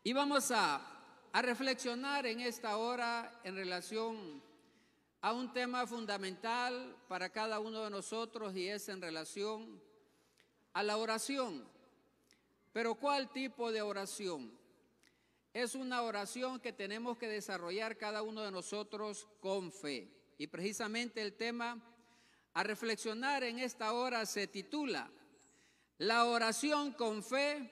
Y vamos a reflexionar en esta hora en relación a un tema fundamental para cada uno de nosotros, y es en relación a la oración. Pero ¿cuál tipo de oración? Es una oración que tenemos que desarrollar cada uno de nosotros con fe. Y precisamente el tema a reflexionar en esta hora se titula: La oración con fe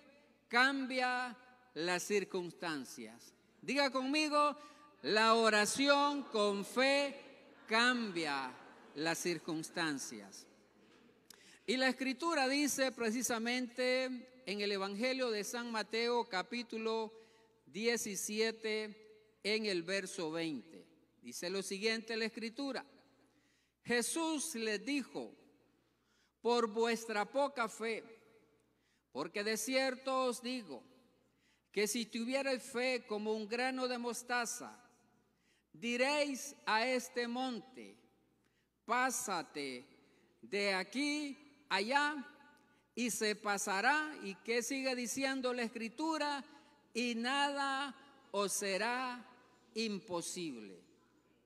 cambia las circunstancias. Diga conmigo: la oración con fe cambia las circunstancias. Y la Escritura dice precisamente en el Evangelio de San Mateo, capítulo 17, en el verso 20. Dice lo siguiente la Escritura: Jesús les dijo: por vuestra poca fe, porque de cierto os digo, que si tuvierais fe como un grano de mostaza, diréis a este monte: pásate de aquí allá, y se pasará. ¿Y qué sigue diciendo la Escritura? Y nada os será imposible.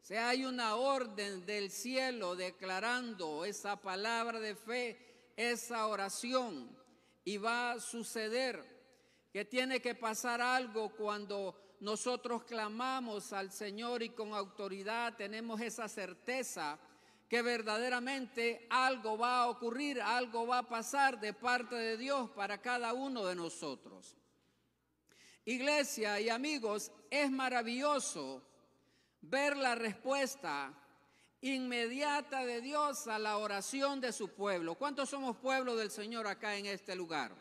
O sea, hay una orden del cielo declarando esa palabra de fe, esa oración, y va a suceder que tiene que pasar algo cuando nosotros clamamos al Señor y con autoridad tenemos esa certeza que verdaderamente algo va a ocurrir, algo va a pasar de parte de Dios para cada uno de nosotros. Iglesia y amigos, es maravilloso ver la respuesta inmediata de Dios a la oración de su pueblo. ¿Cuántos somos pueblo del Señor acá en este lugar?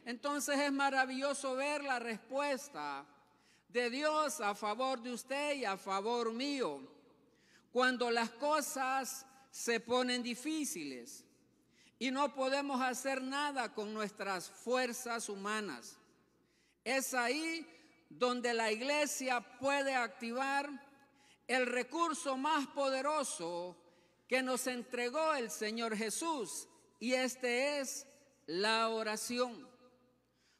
Entonces es maravilloso ver la respuesta de Dios a favor de usted y a favor mío, cuando las cosas se ponen difíciles y no podemos hacer nada con nuestras fuerzas humanas. Es ahí donde la iglesia puede activar el recurso más poderoso que nos entregó el Señor Jesús, y este es la oración.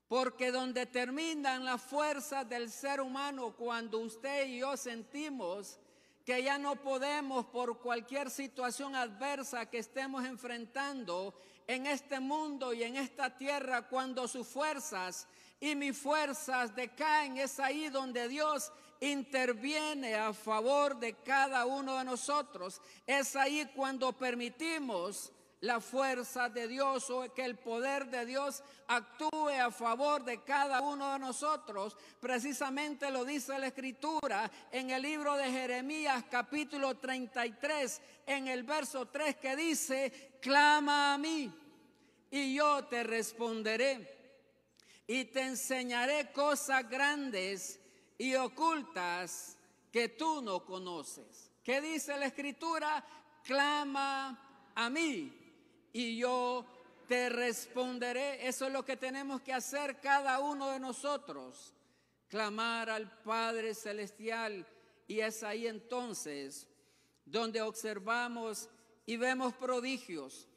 Porque donde terminan las fuerzas del ser humano, cuando usted y yo sentimos que ya no podemos por cualquier situación adversa que estemos enfrentando en este mundo y en esta tierra, cuando sus fuerzas y mis fuerzas decaen, es ahí donde Dios interviene a favor de cada uno de nosotros. Es ahí cuando permitimos la fuerza de Dios, o que el poder de Dios actúe a favor de cada uno de nosotros. Precisamente lo dice la Escritura en el libro de Jeremías, capítulo 33, en el verso 3, que dice: clama a mí y yo te responderé y te enseñaré cosas grandes y ocultas que tú no conoces. ¿Qué dice la Escritura? Clama a mí y yo te responderé. Eso es lo que tenemos que hacer cada uno de nosotros: clamar al Padre Celestial. Y es ahí entonces donde observamos y vemos prodigios,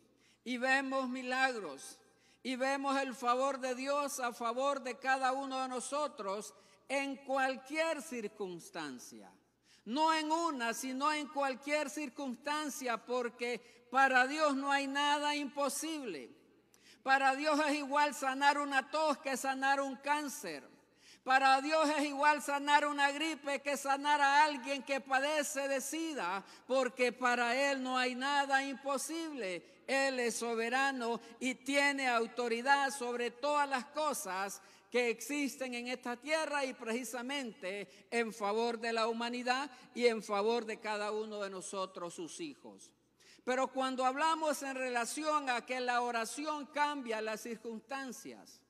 y vemos milagros, y vemos el favor de Dios a favor de cada uno de nosotros en cualquier circunstancia. No en una, sino en cualquier circunstancia, porque para Dios no hay nada imposible. Para Dios es igual sanar una tos que sanar un cáncer. Para Dios es igual sanar una gripe que sanar a alguien que padece de SIDA, porque para Él no hay nada imposible. Él es soberano y tiene autoridad sobre todas las cosas que existen en esta tierra, y precisamente en favor de la humanidad y en favor de cada uno de nosotros, sus hijos. Pero cuando hablamos en relación a que la oración cambia las circunstancias,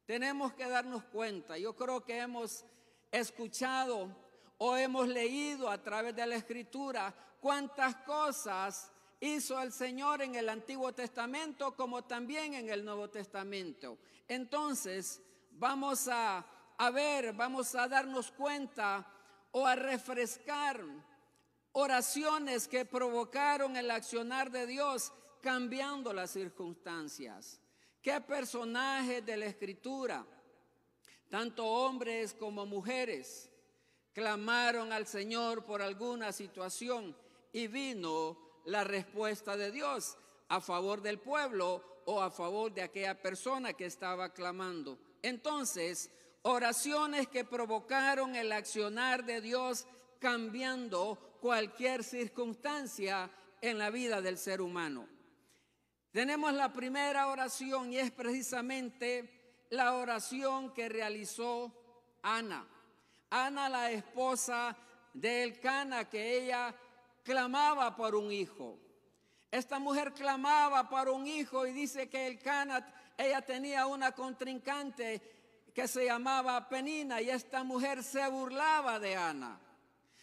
tenemos que darnos cuenta. Yo creo que hemos escuchado o hemos leído a través de la Escritura cuántas cosas hizo el Señor en el Antiguo Testamento como también en el Nuevo Testamento. Entonces vamos a darnos cuenta o a refrescar oraciones que provocaron el accionar de Dios cambiando las circunstancias. ¿Qué personajes de la Escritura Tanto hombres como mujeres clamaron al Señor por alguna situación y vino la respuesta de Dios a favor del pueblo o a favor de aquella persona que estaba clamando. Entonces, oraciones que provocaron el accionar de Dios cambiando cualquier circunstancia en la vida del ser humano. Tenemos la primera oración y es precisamente la oración que realizó Ana. Ana, la esposa de Elcana, que ella clamaba por un hijo. Esta mujer clamaba por un hijo y dice que Elcana, ella tenía una contrincante que se llamaba Penina y esta mujer se burlaba de Ana.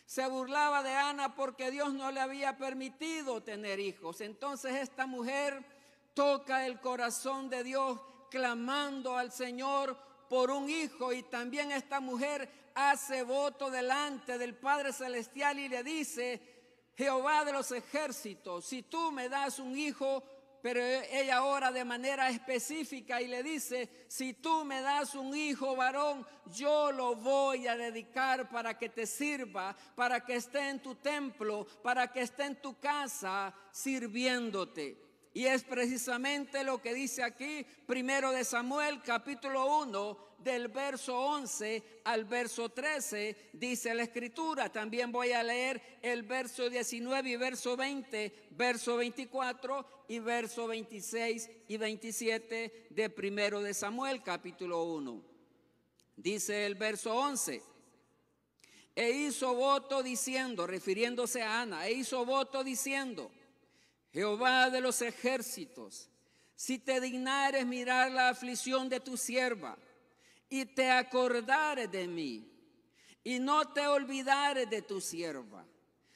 Se burlaba de Ana porque Dios no le había permitido tener hijos. Entonces esta mujer toca el corazón de Dios clamando al Señor por un hijo, y también esta mujer hace voto delante del Padre Celestial y le dice: Jehová de los ejércitos, si tú me das un hijo, pero ella ora de manera específica y le dice: si tú me das un hijo varón, yo lo voy a dedicar para que te sirva, para que esté en tu templo, para que esté en tu casa sirviéndote. Y es precisamente lo que dice aquí, 1 de Samuel, capítulo 1, del verso 11 al verso 13, dice la Escritura. También voy a leer el verso 19 y verso 20, verso 24 y verso 26 y 27 de 1 de Samuel, capítulo 1. Dice el verso 11: e hizo voto diciendo, refiriéndose a Ana, e hizo voto diciendo: Jehová de los ejércitos, si te dignares mirar la aflicción de tu sierva, y te acordares de mí, y no te olvidares de tu sierva,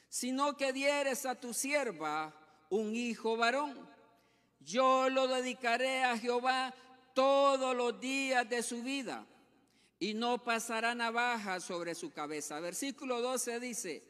sino que dieres a tu sierva un hijo varón, yo lo dedicaré a Jehová todos los días de su vida, y no pasará navaja sobre su cabeza. Versículo 12 dice: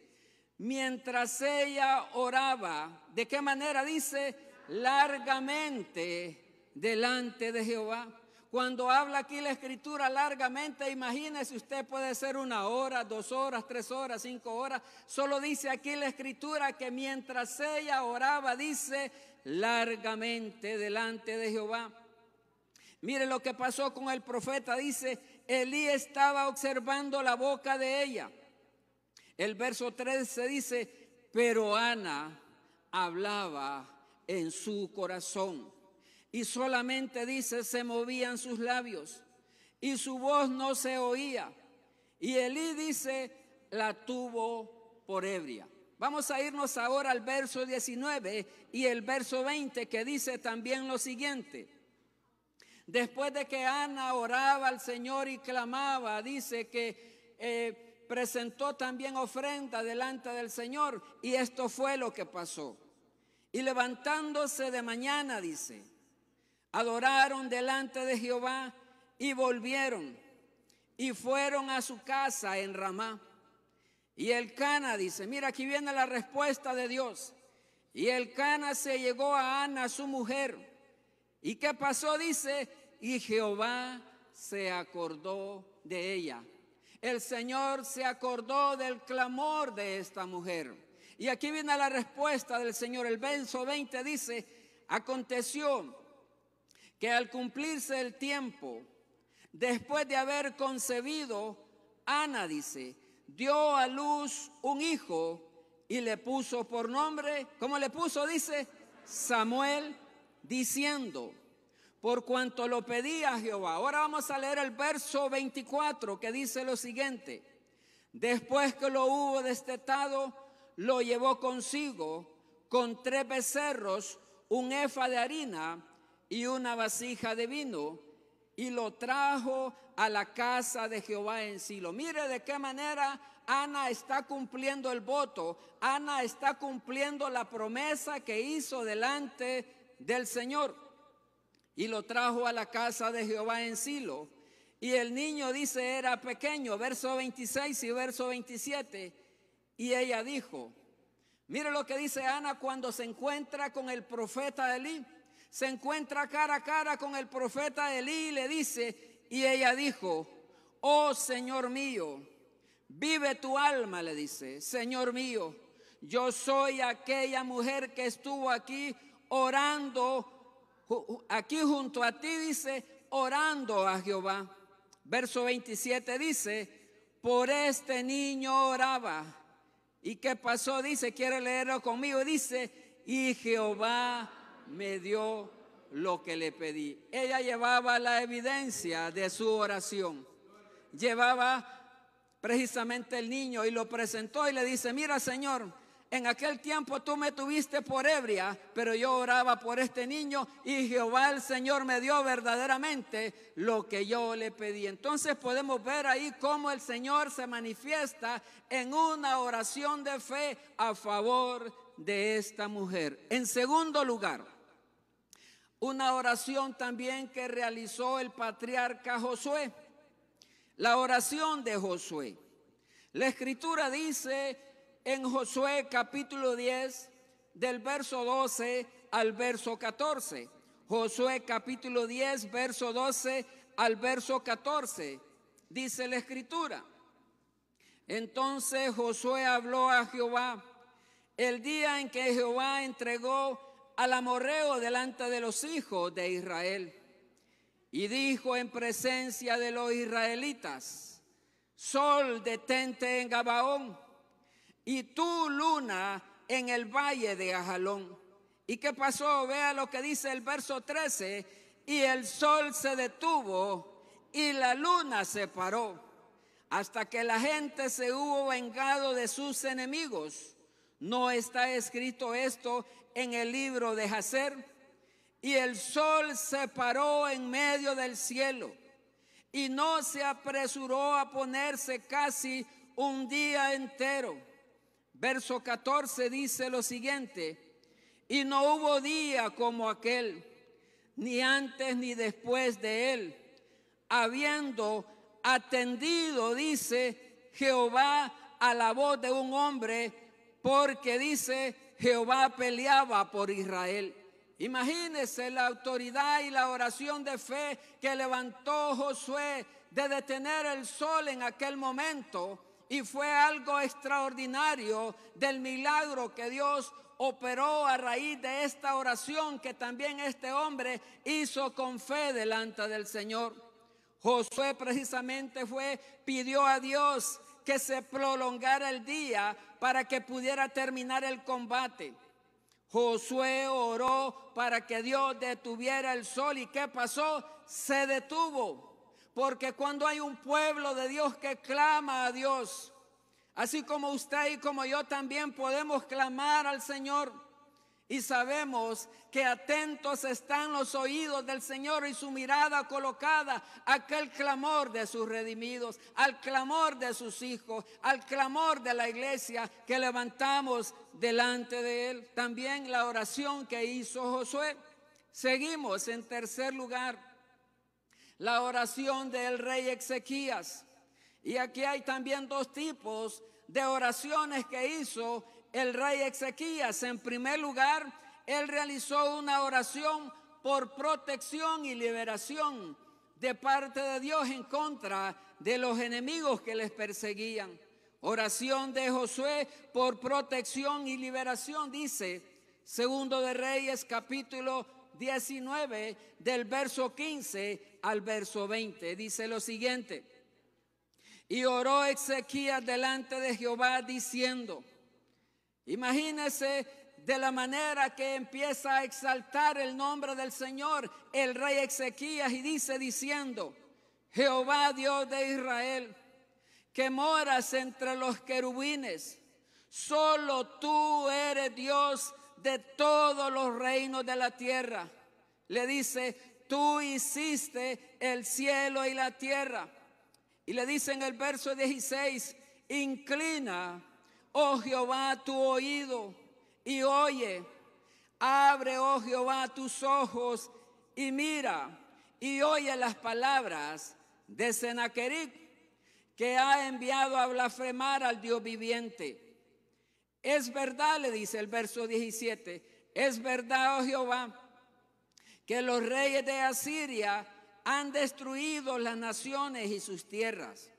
mientras ella oraba, ¿de qué manera dice? Largamente delante de Jehová. Cuando habla aquí la Escritura largamente, imagínese usted, puede ser 1 hora, 2 horas, 3 horas, 5 horas. Solo dice aquí la Escritura que mientras ella oraba, dice largamente delante de Jehová. Mire lo que pasó con el profeta, dice: Elí estaba observando la boca de ella. El verso 13 dice: pero Ana hablaba en su corazón, y solamente dice: se movían sus labios, y su voz no se oía. Y Elí dice: la tuvo por ebria. Vamos a irnos ahora al verso 19 y el verso 20, que dice también lo siguiente. Después de que Ana oraba al Señor y clamaba, dice que presentó también ofrenda delante del Señor, y esto fue lo que pasó. Y levantándose de mañana, dice, adoraron delante de Jehová y volvieron y fueron a su casa en Ramá. Y Elcana dice, mira, aquí viene la respuesta de Dios. Y Elcana se llegó a Ana, su mujer. ¿Y qué pasó? Dice, y Jehová se acordó de ella. El Señor se acordó del clamor de esta mujer. Y aquí viene la respuesta del Señor. El verso 20 dice: aconteció que al cumplirse el tiempo, después de haber concebido, Ana, dice, dio a luz un hijo y le puso por nombre, ¿cómo le puso? Dice, Samuel, diciendo, por cuanto lo pedía Jehová. Ahora vamos a leer el verso 24, que dice lo siguiente: después que lo hubo destetado, lo llevó consigo con 3 becerros, un efa de harina y una vasija de vino, y lo trajo a la casa de Jehová en Silo. Mire de qué manera Ana está cumpliendo el voto. Ana está cumpliendo la promesa que hizo delante del Señor. Y lo trajo a la casa de Jehová en Silo. Y el niño, dice, era pequeño, verso 26 y verso 27. Y ella dijo, mire lo que dice Ana cuando se encuentra con el profeta Elí. Se encuentra cara a cara con el profeta Elí y le dice, y ella dijo, oh Señor mío, vive tu alma, le dice, Señor mío, yo soy aquella mujer que estuvo aquí orando, aquí junto a ti, dice, orando a Jehová. Verso 27 dice, por este niño oraba. ¿Y qué pasó? Dice, quiere leerlo conmigo, dice, y Jehová me dio lo que le pedí. Ella llevaba la evidencia de su oración. Llevaba precisamente el niño y lo presentó y le dice, mira Señor, en aquel tiempo tú me tuviste por ebria, pero yo oraba por este niño y Jehová el Señor me dio verdaderamente lo que yo le pedí. Entonces podemos ver ahí cómo el Señor se manifiesta en una oración de fe a favor de esta mujer. En segundo lugar, una oración también que realizó el patriarca Josué. La oración de Josué. La escritura dice en Josué capítulo 10 del verso 12 al verso 14. Josué capítulo 10 verso 12 al verso 14. Dice la escritura. Entonces Josué habló a Jehová el día en que Jehová entregó al amorreo delante de los hijos de Israel. Y dijo en presencia de los israelitas, sol, detente en Gabaón, y tú, luna, en el valle de Ajalón. ¿Y qué pasó? Vea lo que dice el verso 13, y el sol se detuvo y la luna se paró, hasta que la gente se hubo vengado de sus enemigos. ¿No está escrito esto en el libro de Jacer? Y el sol se paró en medio del cielo y no se apresuró a ponerse casi un día entero. Verso 14 dice lo siguiente, y no hubo día como aquel, ni antes ni después de él, habiendo atendido, dice Jehová, a la voz de un hombre, porque dice Jehová peleaba por Israel. Imagínese la autoridad y la oración de fe que levantó Josué de detener el sol en aquel momento, y fue algo extraordinario del milagro que Dios operó a raíz de esta oración que también este hombre hizo con fe delante del Señor. Josué precisamente pidió a Dios que se prolongara el día para que pudiera terminar el combate. Josué oró para que Dios detuviera el sol. ¿Y qué pasó? Se detuvo. Porque cuando hay un pueblo de Dios que clama a Dios, así como usted y como yo también podemos clamar al Señor, y sabemos que atentos están los oídos del Señor y su mirada colocada a aquel clamor de sus redimidos, al clamor de sus hijos, al clamor de la iglesia que levantamos delante de Él. También la oración que hizo Josué. Seguimos en tercer lugar, la oración del rey Ezequías. Y aquí hay también dos tipos de oraciones que hizo el rey Ezequías. En primer lugar, él realizó una oración por protección y liberación de parte de Dios en contra de los enemigos que les perseguían. Oración de Josué por protección y liberación, dice Segundo de Reyes capítulo 19 del verso 15 al verso 20. Dice lo siguiente: y oró Ezequías delante de Jehová diciendo, imagínese de la manera que empieza a exaltar el nombre del Señor el rey Ezequías, y dice diciendo, Jehová Dios de Israel, que moras entre los querubines, solo tú eres Dios de todos los reinos de la tierra. Le dice, tú hiciste el cielo y la tierra. Y le dice en el verso 16, inclina, oh Jehová, tu oído y oye. Abre, oh Jehová, tus ojos y mira y oye las palabras de Sennacherib, que ha enviado a blasfemar al Dios viviente. Es verdad, le dice el verso 17, es verdad, oh Jehová, que los reyes de Asiria han destruido las naciones y sus tierras,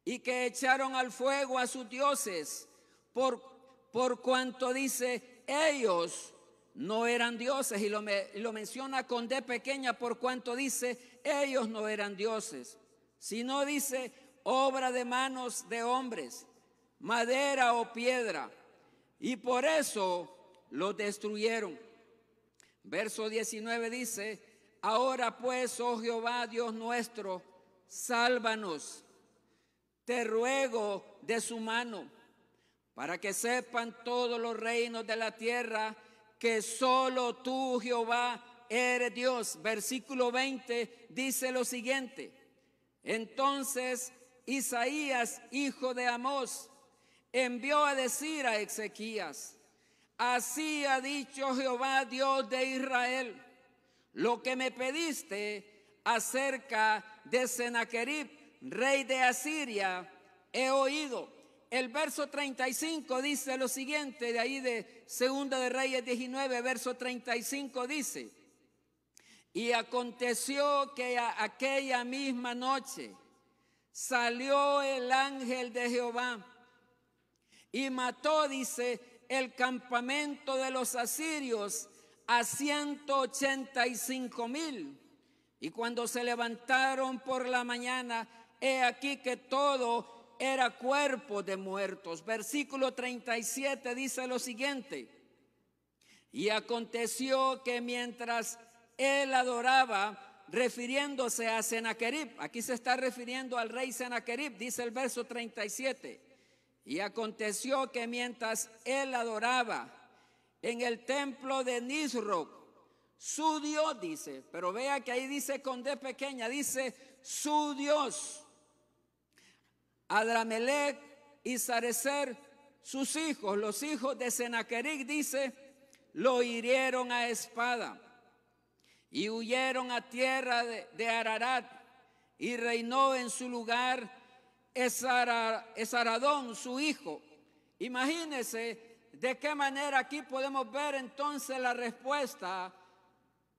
y que echaron al fuego a sus dioses, por cuanto dice, ellos no eran dioses, y lo menciona con D pequeña, por cuanto dice, ellos no eran dioses, sino dice, obra de manos de hombres, madera o piedra, y por eso los destruyeron. Verso 19 dice, ahora pues, oh Jehová Dios nuestro, sálvanos, te ruego de su mano, para que sepan todos los reinos de la tierra que solo tú, Jehová, eres Dios. Versículo 20 dice lo siguiente, entonces Isaías, hijo de Amós, envió a decir a Ezequías, así ha dicho Jehová Dios de Israel, lo que me pediste acerca de Sennacherib, rey de Asiria, he oído. El verso 35 dice lo siguiente, de ahí de Segunda de Reyes 19, verso 35 dice, y aconteció que aquella misma noche salió el ángel de Jehová y mató, dice, el campamento de los asirios a 185,000. Y cuando se levantaron por la mañana, he aquí que todo era cuerpo de muertos. Versículo 37 dice lo siguiente, y aconteció que mientras él adoraba, refiriéndose a Sennacherib, aquí se está refiriendo al rey Sennacherib, dice el verso 37, y aconteció que mientras él adoraba en el templo de Nisroch, su Dios, dice, pero vea que ahí dice con D pequeña, dice su Dios, Adramelech y Sarecer, sus hijos, los hijos de Sennacherib, dice, lo hirieron a espada y huyeron a tierra de Ararat, y reinó en su lugar Esaradón, su hijo. Imagínense de qué manera aquí podemos ver entonces la respuesta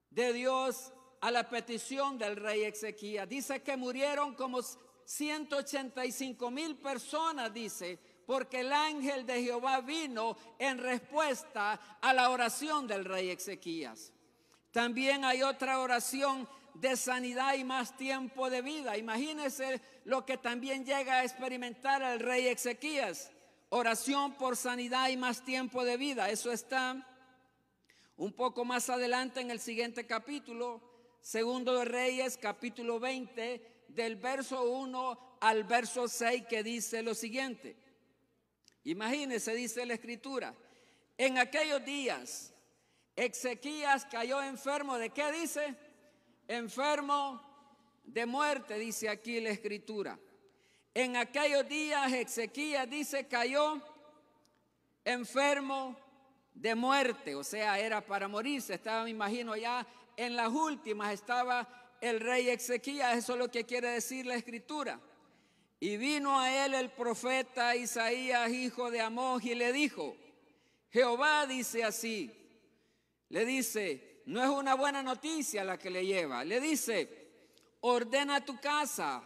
de Dios a la petición del rey Ezequías. Dice que murieron como 185,000 personas, dice, porque el ángel de Jehová vino en respuesta a la oración del rey Ezequías. También hay otra oración de sanidad y más tiempo de vida. Imagínense lo que también llega a experimentar el rey Ezequías. Oración por sanidad y más tiempo de vida. Eso está un poco más adelante en el siguiente capítulo, Segundo de Reyes, capítulo 20, del verso 1 al verso 6, que dice lo siguiente. Imagínense, dice la Escritura, en aquellos días Ezequías cayó enfermo. ¿De qué dice? Enfermo de muerte, dice aquí la Escritura. En aquellos días Ezequías, dice, cayó enfermo de muerte, o sea, era para morirse. Estaba, me imagino, ya en las últimas estaba el rey Ezequías. Eso es lo que quiere decir la Escritura. Y vino a él el profeta Isaías, hijo de Amós, y le dijo, Jehová dice así, le dice, no es una buena noticia la que le lleva, le dice, ordena tu casa,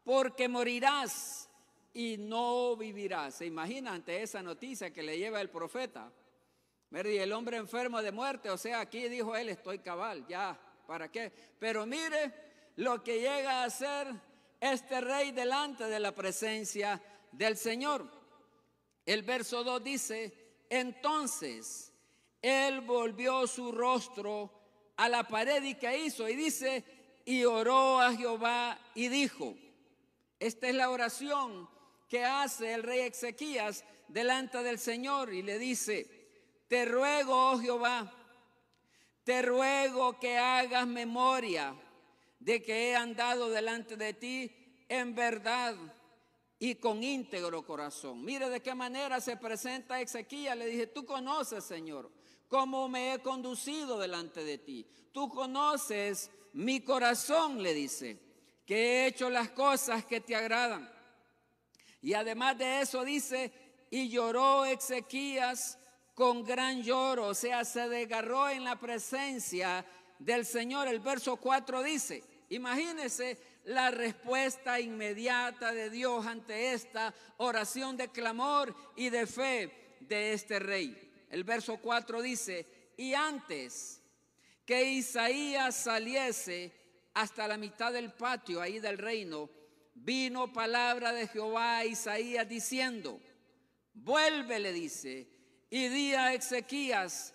porque morirás y no vivirás. ¿Se imagina ante esa noticia que le lleva el profeta? Y el hombre enfermo de muerte, o sea, aquí dijo él, estoy cabal, ya, ¿para qué? Pero mire lo que llega a hacer este rey delante de la presencia del Señor. El verso 2 dice, entonces él volvió su rostro a la pared, y ¿qué hizo? Y dice, y oró a Jehová y dijo, esta es la oración que hace el rey Ezequías delante del Señor, y le dice, te ruego, oh Jehová, te ruego que hagas memoria de que he andado delante de ti en verdad y con íntegro corazón. Mire de qué manera se presenta Ezequías. Le dije, tú conoces, Señor, cómo me he conducido delante de ti. Tú conoces mi corazón, le dice, que he hecho las cosas que te agradan. Y además de eso dice, y lloró Ezequías con gran lloro, o sea, se desgarró en la presencia del Señor. El verso 4 dice, Imagínense la respuesta inmediata de Dios ante esta oración de clamor y de fe de este rey. El verso 4 dice: y antes que Isaías saliese hasta la mitad del patio ahí del reino, vino palabra de Jehová a Isaías diciendo: vuelve, le dice, y di a Ezequías.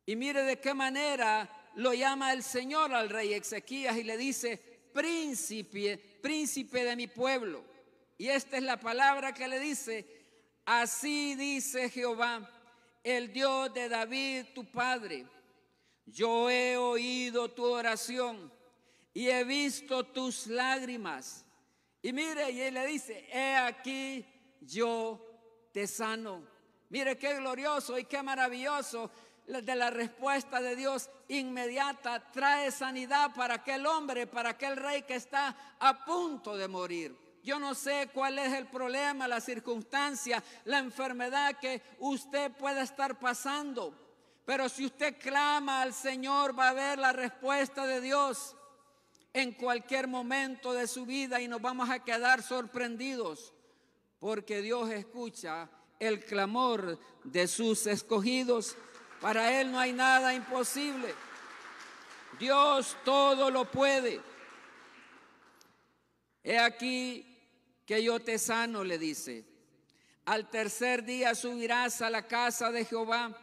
Y mire de qué manera lo llama el Señor al rey Ezequías y le dice: príncipe de mi pueblo. Y esta es la palabra que le dice: así dice Jehová, el Dios de David tu padre, yo he oído tu oración y he visto tus lágrimas. Y mire, y él le dice: he aquí yo te sano. Mire qué glorioso y qué maravilloso de la respuesta de Dios inmediata. Trae sanidad para aquel hombre, para aquel rey que está a punto de morir. Yo no sé cuál es el problema, la circunstancia, la enfermedad que usted pueda estar pasando, pero si usted clama al Señor, va a ver la respuesta de Dios en cualquier momento de su vida, y nos vamos a quedar sorprendidos, porque Dios escucha el clamor de sus escogidos. Para Él no hay nada imposible. Dios todo lo puede. He aquí que yo te sano, le dice. Al tercer día subirás a la casa de Jehová.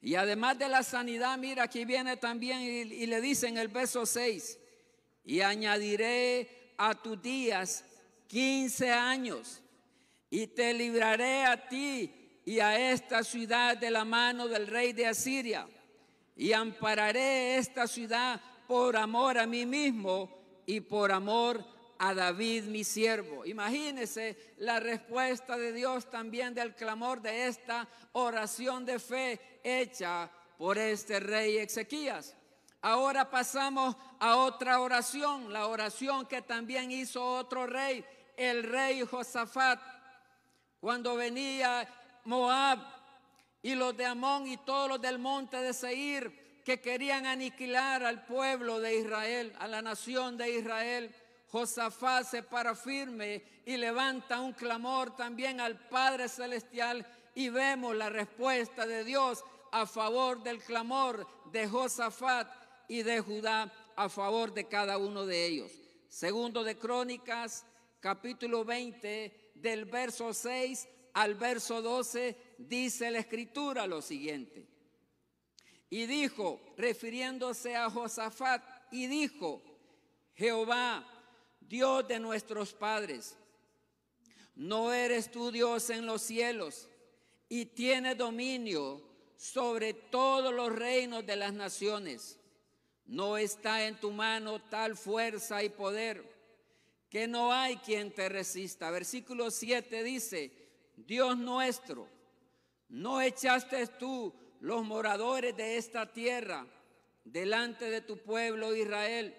Y además de la sanidad, mira, aquí viene también y le dice en el verso 6: y añadiré a tus días 15 años, y te libraré a ti y a esta ciudad de la mano del rey de Asiria, y ampararé esta ciudad por amor a mí mismo y por amor a David mi siervo. Imagínense la respuesta de Dios también del clamor de esta oración de fe hecha por este rey Ezequías. Ahora pasamos a otra oración, la oración que también hizo otro rey, el rey Josafat, cuando venía Moab y los de Amón y todos los del monte de Seir, que querían aniquilar al pueblo de Israel, a la nación de Israel. Josafat se para firme y levanta un clamor también al Padre Celestial, y vemos la respuesta de Dios a favor del clamor de Josafat y de Judá a favor de cada uno de ellos. Segundo de Crónicas, capítulo 20, del verso 6 al verso 12, dice la Escritura lo siguiente: y dijo, refiriéndose a Josafat, y dijo: Jehová, Dios de nuestros padres, ¿no eres tú Dios en los cielos y tienes dominio sobre todos los reinos de las naciones? ¿No está en tu mano tal fuerza y poder que no hay quien te resista? Versículo 7 dice: Dios nuestro, ¿no echaste tú los moradores de esta tierra delante de tu pueblo Israel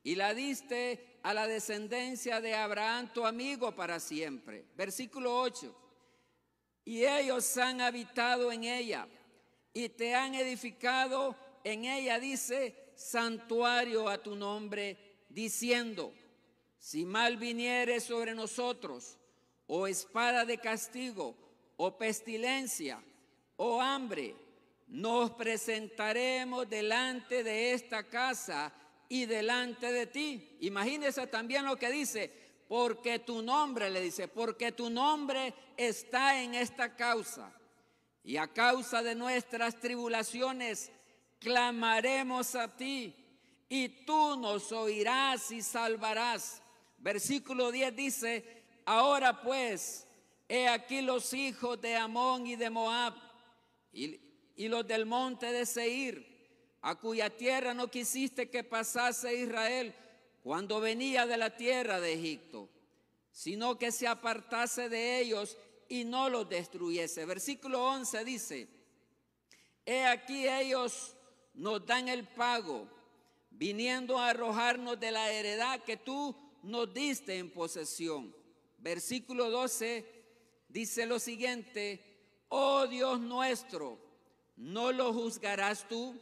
y la diste a la descendencia de Abraham tu amigo para siempre? Versículo 8: y ellos han habitado en ella y te han edificado en ella, dice, santuario a tu nombre, diciendo: si mal viniere sobre nosotros, o espada de castigo, o pestilencia, o hambre, nos presentaremos delante de esta casa y delante de ti. Imagínese también lo que dice: porque tu nombre, le dice, porque tu nombre está en esta causa, y a causa de nuestras tribulaciones clamaremos a ti, y tú nos oirás y salvarás. Versículo 10 dice: ahora pues, he aquí los hijos de Amón y de Moab, y los del monte de Seir, a cuya tierra no quisiste que pasase Israel cuando venía de la tierra de Egipto, sino que se apartase de ellos y no los destruyese. Versículo 11 dice: he aquí ellos nos dan el pago, viniendo a arrojarnos de la heredad que tú nos diste en posesión. Versículo 12 dice lo siguiente: oh Dios nuestro, ¿no lo juzgarás tú?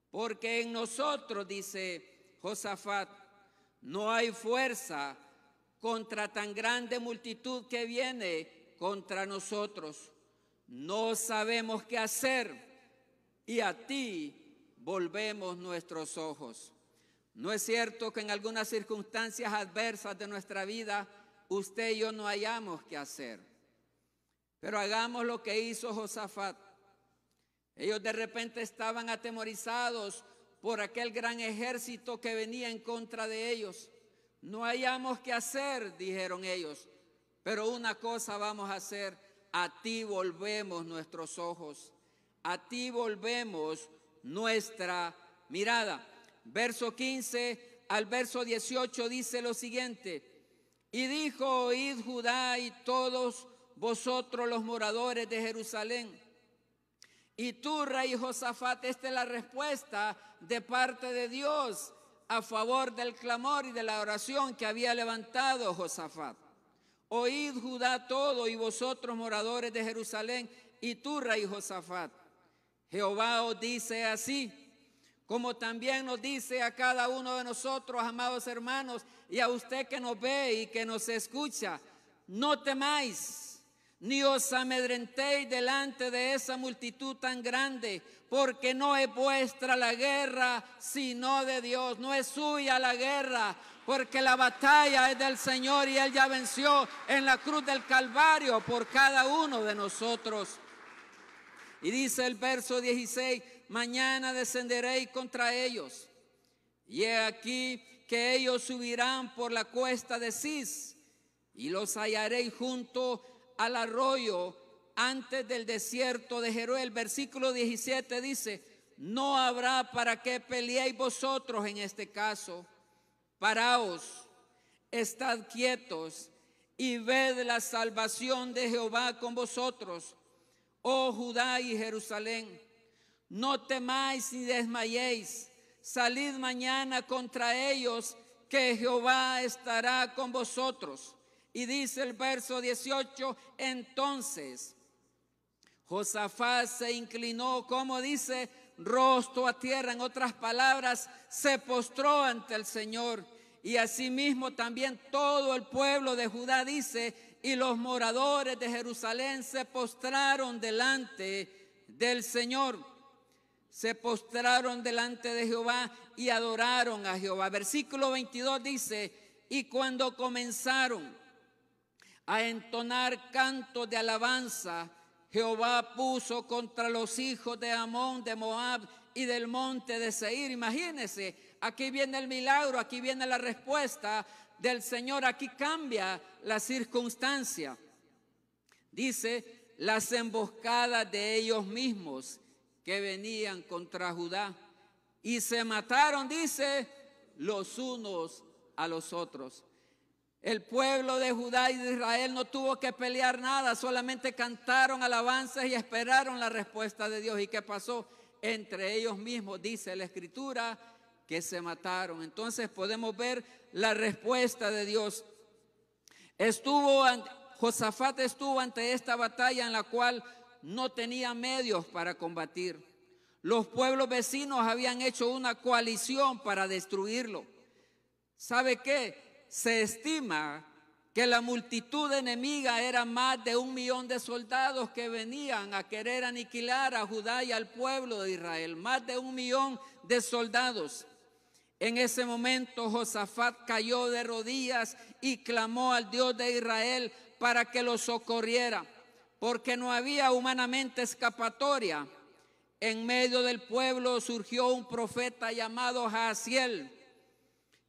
Porque en nosotros, dice Josafat, no hay fuerza contra tan grande multitud que viene contra nosotros. No sabemos qué hacer y a ti volvemos nuestros ojos. ¿No es cierto que en algunas circunstancias adversas de nuestra vida usted y yo no hayamos qué hacer? Pero hagamos lo que hizo Josafat. Ellos de repente estaban atemorizados por aquel gran ejército que venía en contra de ellos. No hayamos qué hacer, dijeron ellos, pero una cosa vamos a hacer: a ti volvemos nuestros ojos, a ti volvemos nuestra mirada. Verso 15 al verso 18 dice lo siguiente: y dijo: oíd Judá y todos vosotros los moradores de Jerusalén. Y tú, rey Josafat, esta es la respuesta de parte de Dios a favor del clamor y de la oración que había levantado Josafat. Oíd Judá todo y vosotros moradores de Jerusalén, y tú, rey Josafat. Jehová os dice así, como también nos dice a cada uno de nosotros, amados hermanos, y a usted que nos ve y que nos escucha: no temáis, ni os amedrentéis delante de esa multitud tan grande, porque no es vuestra la guerra, sino de Dios. No es suya la guerra, porque la batalla es del Señor y Él ya venció en la cruz del Calvario por cada uno de nosotros. Y dice el verso 16: mañana descenderéis contra ellos, y he aquí que ellos subirán por la cuesta de Cis, y los hallaréis junto al arroyo antes del desierto de Jeruel. Versículo 17 dice: no habrá para qué peleéis vosotros en este caso. Paraos, estad quietos y ved la salvación de Jehová con vosotros, oh Judá y Jerusalén. No temáis ni desmayéis, salid mañana contra ellos, que Jehová estará con vosotros. Y dice el verso 18: entonces Josafat se inclinó, como dice, rostro a tierra. En otras palabras, se postró ante el Señor. Y asimismo también todo el pueblo de Judá, dice, y los moradores de Jerusalén se postraron delante del Señor. Se postraron delante de Jehová y adoraron a Jehová. Versículo 22 dice: y cuando comenzaron a entonar cantos de alabanza, Jehová puso contra los hijos de Amón, de Moab y del monte de Seir. Imagínense, aquí viene el milagro, aquí viene la respuesta del Señor, aquí cambia la circunstancia. Dice: las emboscadas de ellos mismos que venían contra Judá, y se mataron, dice, los unos a los otros. El pueblo de Judá y de Israel no tuvo que pelear nada, solamente cantaron alabanzas y esperaron la respuesta de Dios. ¿Y qué pasó? Entre ellos mismos, dice la Escritura, que se mataron. Entonces podemos ver la respuesta de Dios. Josafat estuvo ante esta batalla en la cual no tenía medios para combatir. Los pueblos vecinos habían hecho una coalición para destruirlo. ¿Sabe qué? Se estima que la multitud enemiga era más de 1 millón de soldados que venían a querer aniquilar a Judá y al pueblo de Israel. Más de 1 millón de soldados. En ese momento Josafat cayó de rodillas y clamó al Dios de Israel para que lo socorriera, porque no había humanamente escapatoria. En medio del pueblo surgió un profeta llamado Jaasiel,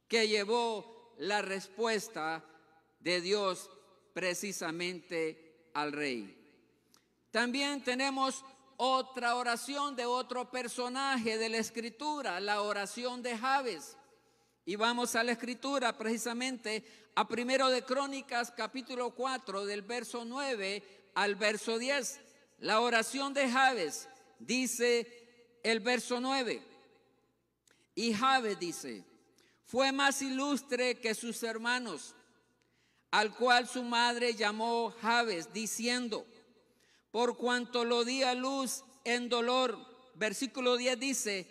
que llevó la respuesta de Dios precisamente al rey. También tenemos otra oración de otro personaje de la Escritura, la oración de Jabes. Y vamos a la Escritura precisamente a 1 de Crónicas capítulo 4 del verso 9 al verso 10. La oración de Jabes, dice el verso 9. Y Jabes dice: fue más ilustre que sus hermanos, al cual su madre llamó Jabes, diciendo: por cuanto lo di a luz en dolor. Versículo 10 dice: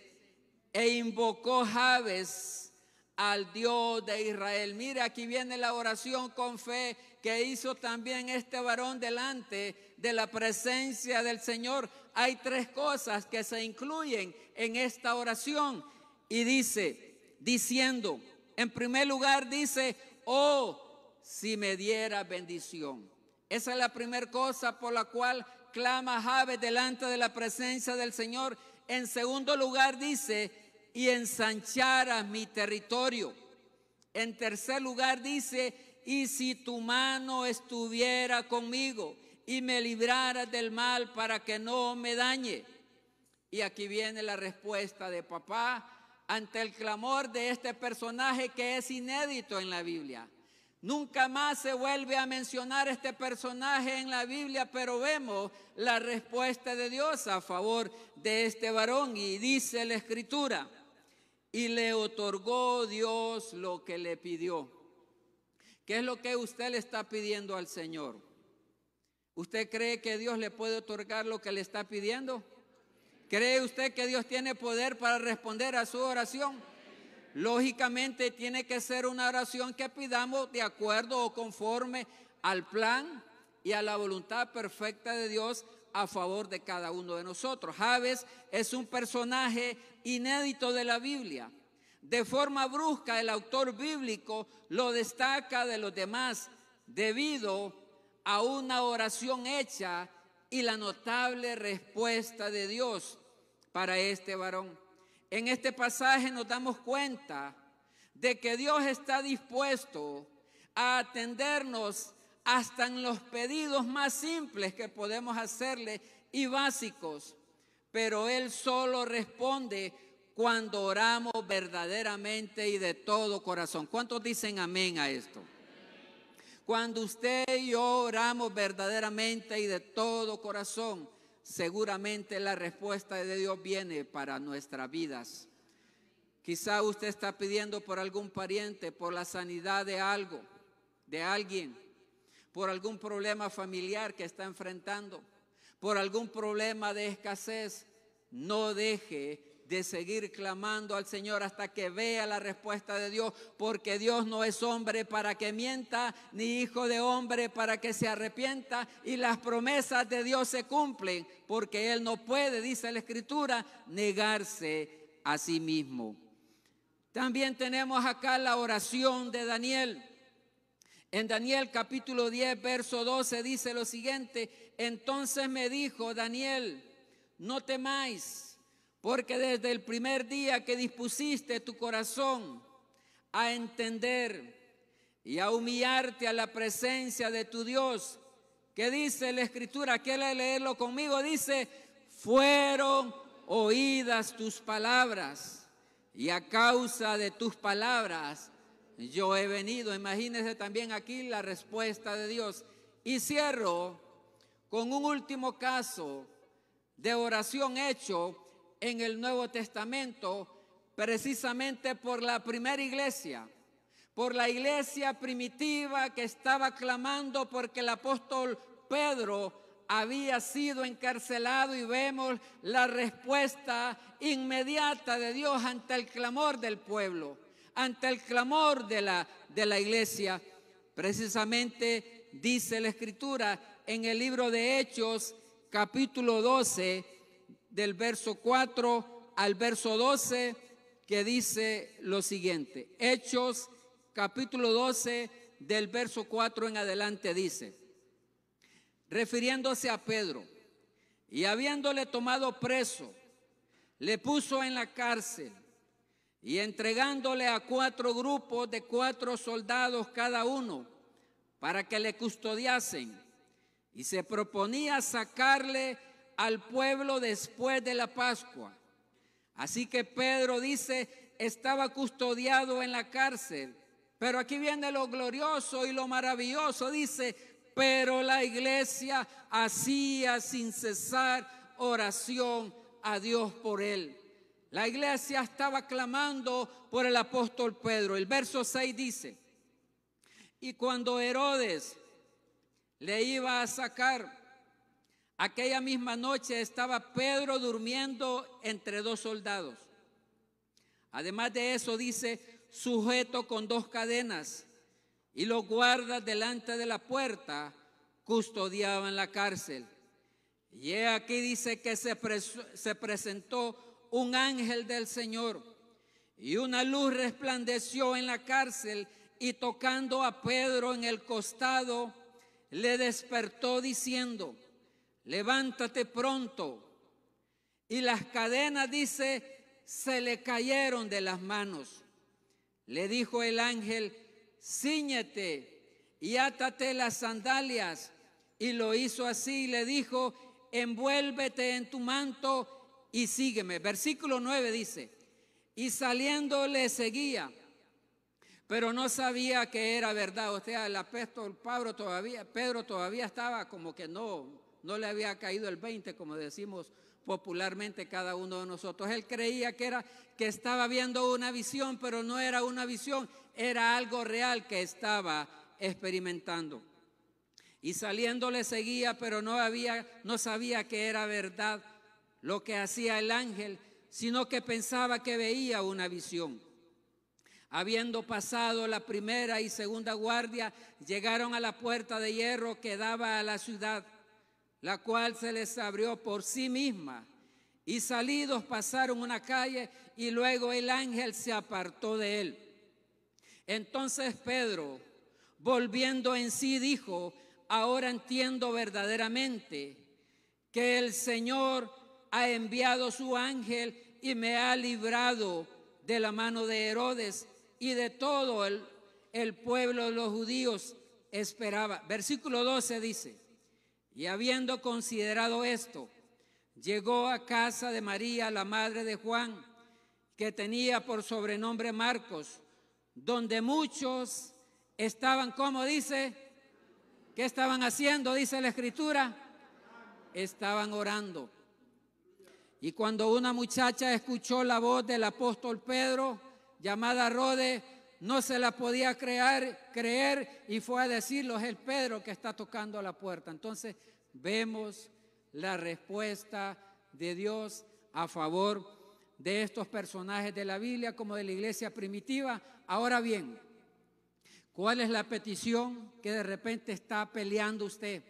e invocó Jabes al Dios de Israel. Mire, aquí viene la oración con fe que hizo también este varón delante de la presencia del Señor. Hay tres cosas que se incluyen en esta oración y diciendo, en primer lugar dice, oh, si me diera bendición. Esa es la primera cosa por la cual clama Jabes delante de la presencia del Señor. En segundo lugar dice, y ensancharas mi territorio. En tercer lugar dice, y si tu mano estuviera conmigo y me libraras del mal para que no me dañe. Y aquí viene la respuesta de papá ante el clamor de este personaje que es inédito en la Biblia. Nunca más se vuelve a mencionar este personaje en la Biblia, pero vemos la respuesta de Dios a favor de este varón. Y dice la Escritura, y le otorgó Dios lo que le pidió. ¿Qué es lo que usted le está pidiendo al Señor? ¿Usted cree que Dios le puede otorgar lo que le está pidiendo? ¿Cree usted que Dios tiene poder para responder a su oración? Lógicamente tiene que ser una oración que pidamos de acuerdo o conforme al plan y a la voluntad perfecta de Dios a favor de cada uno de nosotros. Jabes es un personaje inédito de la Biblia. De forma brusca el autor bíblico lo destaca de los demás debido a una oración hecha y la notable respuesta de Dios para este varón. En este pasaje nos damos cuenta de que Dios está dispuesto a atendernos hasta en los pedidos más simples que podemos hacerle y básicos, pero Él solo responde cuando oramos verdaderamente y de todo corazón. ¿Cuántos dicen amén a esto? Cuando usted y yo oramos verdaderamente y de todo corazón, seguramente la respuesta de Dios viene para nuestras vidas. Quizá usted está pidiendo por algún pariente, por la sanidad de algo, de alguien, por algún problema familiar que está enfrentando, por algún problema de escasez. No deje de seguir clamando al Señor hasta que vea la respuesta de Dios, porque Dios no es hombre para que mienta, ni hijo de hombre para que se arrepienta, y las promesas de Dios se cumplen, porque Él no puede, dice la Escritura, negarse a sí mismo. También tenemos acá la oración de Daniel. En Daniel capítulo 10, verso 12 dice lo siguiente: entonces me dijo Daniel, no temáis, porque desde el primer día que dispusiste tu corazón a entender y a humillarte a la presencia de tu Dios, que dice la Escritura, quiere leerlo conmigo, dice, fueron oídas tus palabras y a causa de tus palabras yo he venido. Imagínense también aquí la respuesta de Dios. Y cierro con un último caso de oración hecho en el Nuevo Testamento, precisamente por la primera iglesia, por la iglesia primitiva que estaba clamando porque el apóstol Pedro había sido encarcelado, y vemos la respuesta inmediata de Dios ante el clamor del pueblo, ante el clamor de la iglesia. Precisamente dice la Escritura en el libro de Hechos, capítulo 12, del verso 4 al verso 12, que dice lo siguiente. Hechos capítulo 12 del verso 4 en adelante dice, refiriéndose a Pedro, y habiéndole tomado preso, le puso en la cárcel, y entregándole a 4 grupos de 4 soldados cada uno, para que le custodiasen, y se proponía sacarle al pueblo después de la Pascua. Así que Pedro dice, estaba custodiado en la cárcel. Pero aquí viene lo glorioso y lo maravilloso, dice, pero la iglesia hacía sin cesar oración a Dios por él. La iglesia estaba clamando por el apóstol Pedro. El verso 6 dice, y cuando Herodes le iba a sacar, aquella misma noche estaba Pedro durmiendo entre 2 soldados. Además de eso dice, sujeto con 2 cadenas, y los guardas delante de la puerta custodiaban la cárcel. Y he aquí, dice, que se presentó un ángel del Señor, y una luz resplandeció en la cárcel, y tocando a Pedro en el costado, le despertó diciendo: levántate pronto. Y las cadenas, dice, se le cayeron de las manos. Le dijo el ángel: cíñete y átate las sandalias. Y lo hizo así, y le dijo: envuélvete en tu manto y sígueme. Versículo 9 dice: y saliendo le seguía, pero no sabía que era verdad. O sea, el apóstol Pedro todavía estaba como que no le había caído el 20, como decimos popularmente cada uno de nosotros. Él creía que estaba viendo una visión, pero no era una visión, era algo real que estaba experimentando. Y saliendo le seguía, pero no sabía que era verdad lo que hacía el ángel, sino que pensaba que veía una visión. Habiendo pasado la primera y segunda guardia, llegaron a la puerta de hierro que daba a la ciudad, la cual se les abrió por sí misma. Y salidos pasaron una calle, y luego el ángel se apartó de él. Entonces Pedro, volviendo en sí, dijo: ahora entiendo verdaderamente que el Señor ha enviado su ángel y me ha librado de la mano de Herodes y de todo el pueblo de los judíos esperaba. Versículo 12 dice: y habiendo considerado esto, llegó a casa de María, la madre de Juan, que tenía por sobrenombre Marcos, donde muchos estaban, ¿cómo dice? ¿Qué estaban haciendo? Dice la Escritura. Estaban orando. Y cuando una muchacha escuchó la voz del apóstol Pedro, llamada Rode, no se la podía creer y fue a decirlo: es el Pedro que está tocando a la puerta. Entonces vemos la respuesta de Dios a favor de estos personajes de la Biblia como de la iglesia primitiva. Ahora bien, ¿cuál es la petición que de repente está peleando usted?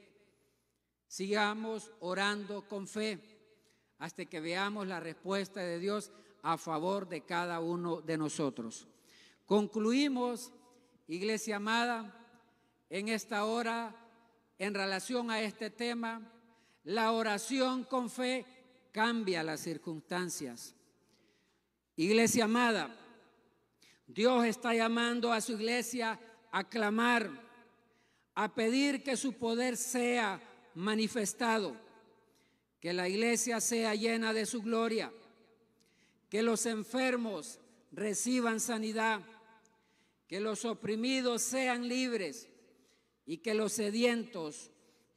Sigamos orando con fe hasta que veamos la respuesta de Dios a favor de cada uno de nosotros. Concluimos, iglesia amada, en esta hora, en relación a este tema, la oración con fe cambia las circunstancias. Iglesia amada, Dios está llamando a su iglesia a clamar, a pedir que su poder sea manifestado, que la iglesia sea llena de su gloria, que los enfermos reciban sanidad, que los oprimidos sean libres y que los sedientos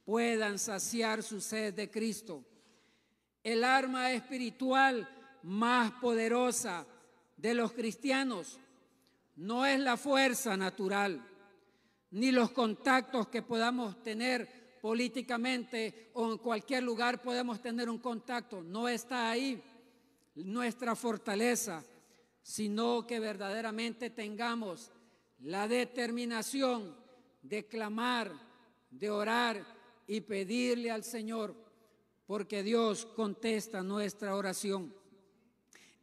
puedan saciar su sed de Cristo. El arma espiritual más poderosa de los cristianos no es la fuerza natural, ni los contactos que podamos tener políticamente o en cualquier lugar podemos tener un contacto. No está ahí nuestra fortaleza, sino que verdaderamente tengamos la determinación de clamar, de orar y pedirle al Señor, porque Dios contesta nuestra oración.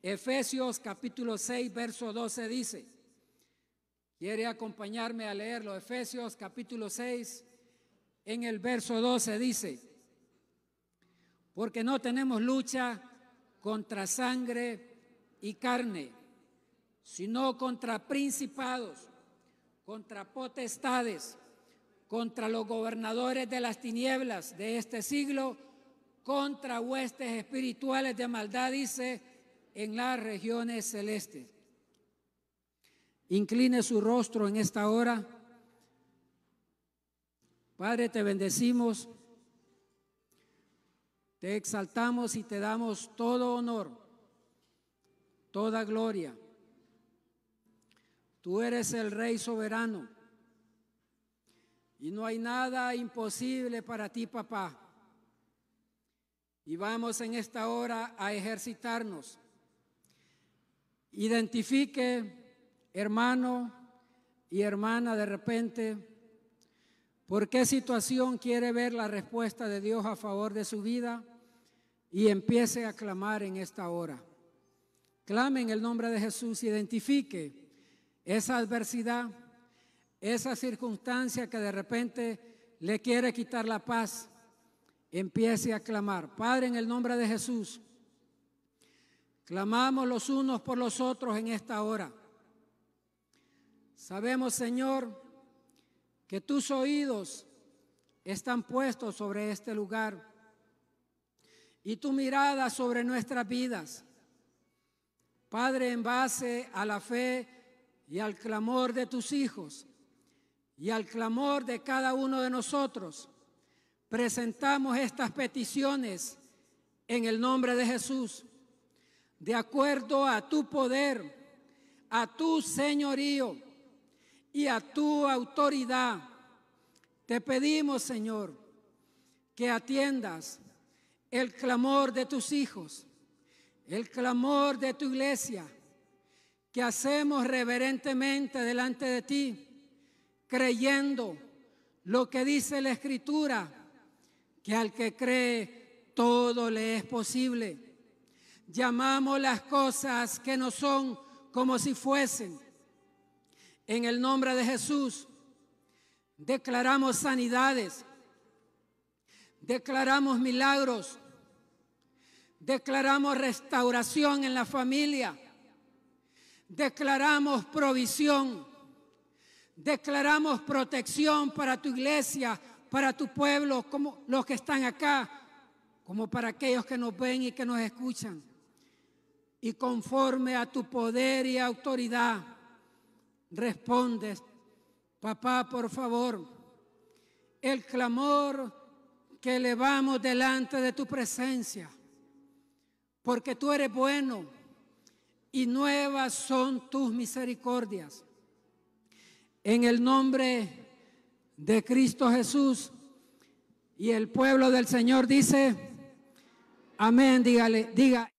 Efesios capítulo 6, verso 12 dice, ¿quiere acompañarme a leerlo? Efesios capítulo 6, en el verso 12 dice, porque no tenemos lucha contra sangre y carne, sino contra principados, contra potestades, contra los gobernadores de las tinieblas de este siglo, contra huestes espirituales de maldad, dice, en las regiones celestes. Incline su rostro en esta hora. Padre, te bendecimos, te exaltamos y te damos todo honor, toda gloria. Tú eres el Rey soberano y no hay nada imposible para ti, papá. Y vamos en esta hora a ejercitarnos. Identifique hermano y hermana de repente, por qué situación quiere ver la respuesta de Dios a favor de su vida y empiece a clamar en esta hora. Clame en el nombre de Jesús, identifique esa adversidad, esa circunstancia que de repente le quiere quitar la paz. Empiece a clamar. Padre, en el nombre de Jesús, clamamos los unos por los otros en esta hora. Sabemos, Señor, que tus oídos están puestos sobre este lugar y tu mirada sobre nuestras vidas. Padre, en base a la fe y al clamor de tus hijos y al clamor de cada uno de nosotros, presentamos estas peticiones en el nombre de Jesús, de acuerdo a tu poder, a tu señorío y a tu autoridad. Te pedimos, Señor, que atiendas el clamor de tus hijos, el clamor de tu iglesia, que hacemos reverentemente delante de ti, creyendo lo que dice la Escritura, que al que cree todo le es posible. Llamamos las cosas que no son como si fuesen. En el nombre de Jesús, declaramos sanidades, declaramos milagros, declaramos restauración en la familia, declaramos provisión, declaramos protección para tu iglesia, para tu pueblo, como los que están acá, como para aquellos que nos ven y que nos escuchan. Y conforme a tu poder y autoridad, respondes, papá, por favor, el clamor que elevamos delante de tu presencia, porque tú eres bueno y nuevas son tus misericordias. En el nombre de Cristo Jesús, y el pueblo del Señor dice, amén, diga.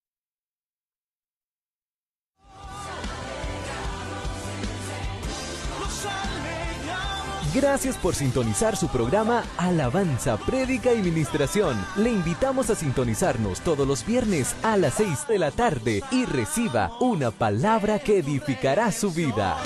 Gracias por sintonizar su programa Alabanza, Prédica y Ministración. Le invitamos a sintonizarnos todos los viernes a las 6 de la tarde y reciba una palabra que edificará su vida.